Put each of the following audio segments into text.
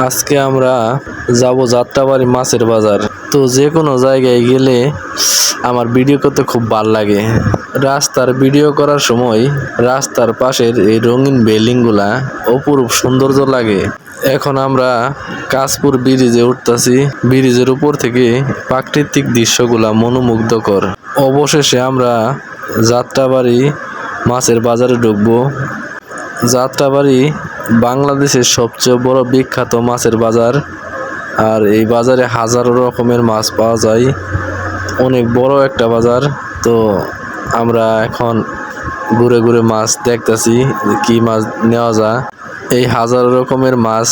আজকে আমরা যাব যাত্রাবাড়ি মাছের বাজার। তো যে কোনো জায়গায় গেলে আমার ভিডিও করতে খুব ভালো লাগে। রাস্তার ভিডিও করার সময় রাস্তার পাশের এই রঙিন বিল্ডিংগুলা অপরূপ সৌন্দর্য লাগে। এখন আমরা কাশপুর ব্রিজে উঠতেছি। ব্রিজের উপর থেকে প্রাকৃতিক দৃশ্যগুলা মনোমুগ্ধকর। অবশেষে আমরা যাত্রাবাড়ি মাছের বাজারে ঢুকবো। যাত্রাবাড়ি বাংলাদেশের সবচেয়ে বড় বিখ্যাত মাছের বাজার। আর এই বাজারে হাজারো রকমের মাছ পাওয়া যায়। অনেক বড় একটা বাজার। তো আমরা এখন ঘুরে ঘুরে মাছ দেখতেছি কি মাছ নেওয়া যায়। এই হাজারো রকমের মাছ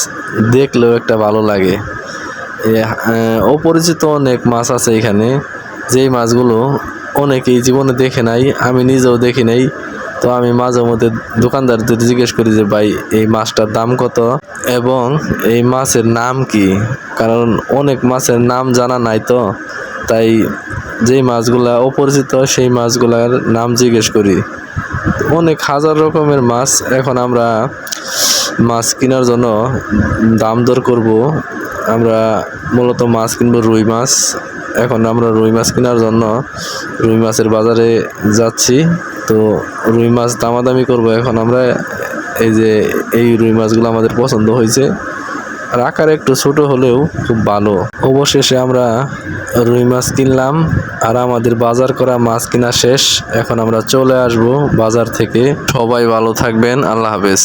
দেখলেও একটা ভালো লাগে। অপরিচিত অনেক মাছ আছে এখানে, যেই মাছগুলো অনেকেই জীবনে দেখে নাই, আমি নিজেও দেখি নাই। তো আমি মাঝে মধ্যে দোকানদারদের জিজ্ঞেস করি যে ভাই এই মাছটার দাম কত এবং এই মাছের নাম কি, কারণ অনেক মাছের নাম জানা নাই। তো তাই যেই মাছগুলা অপরিচিত সেই মাছগুলার নাম জিজ্ঞেস করি। অনেক হাজার রকমের মাছ। এখন আমরা মাছ কেনার জন্য দাম দর করব। আমরা মূলত মাছ কিনবো রুই মাছ। এখন আমরা রুই মাছ কেনার জন্য রুই মাছের বাজারে যাচ্ছি। তো রুই মাছ দামাদামি করব। এখন আমরা এই যে এই রুই মাছগুলো আমাদের পছন্দ হয়েছে, আর আকার একটু ছোট হলেও খুব ভালো। অবশেষে আমরা রুই মাছ কিনলাম আর আমাদের বাজার করা মাছ কিনা শেষ। এখন আমরা চলে আসব বাজার থেকে। সবাই ভালো থাকবেন। আল্লাহ হাফেজ।